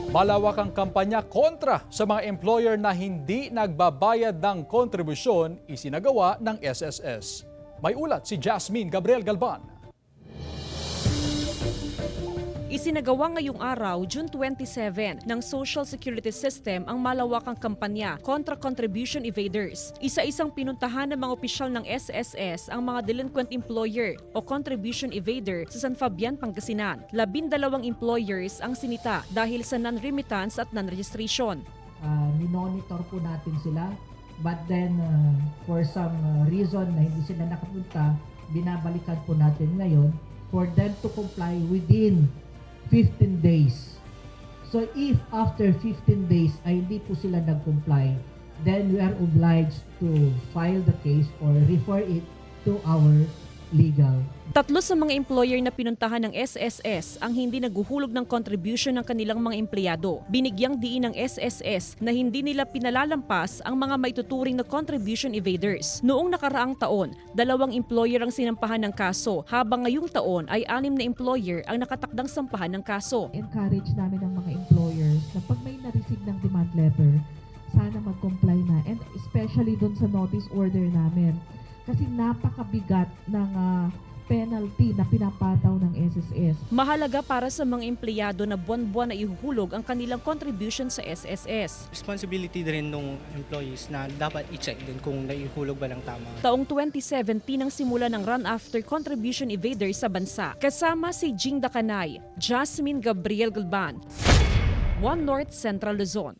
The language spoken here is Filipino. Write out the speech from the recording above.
Malawak ang kampanya kontra sa mga employer na hindi nagbabayad ng kontribusyon isinagawa ng SSS. May ulat si Jasmine Gabriel Galban. Isinagawa ngayong araw, June 27, ng Social Security System ang malawakang kampanya kontra contribution evaders. Isa-isang pinuntahan ng mga opisyal ng SSS ang mga delinquent employer o contribution evader sa San Fabian, Pangasinan. 12 employers ang sinita dahil sa non-remittance at non-registration. Minonitor po natin sila, but then for some reason na hindi sila nakapunta, binabalikan po natin ngayon for them to comply within 15 days. So if after 15 days ay hindi po sila nag-comply, then we are obliged to file the case or refer it to our legal. 3 sa mga employer na pinuntahan ng SSS ang hindi naghuhulog ng contribution ng kanilang mga empleyado. Binigyang diin ng SSS na hindi nila pinalalampas ang mga maituturing na contribution evaders. Noong nakaraang taon, 2 employer ang sinampahan ng kaso, habang ngayong taon ay 6 na employer ang nakatakdang sampahan ng kaso. Encourage namin ang mga employers na pag may na-receive ng demand letter, sana mag-comply na. And especially doon sa notice order namin. Kasi napakabigat ng penalty na pinapataw ng SSS. Mahalaga para sa mga empleyado na buwan-buwan na ihuhulog ang kanilang contribution sa SSS. Responsibility din ng employees na dapat i-check din kung naihulog ba ng tama. Taong 2017 ang simula ng run after contribution evaders sa bansa. Kasama si Jing Dakanay, Jasmine Gabriel Galban, One North Central Luzon.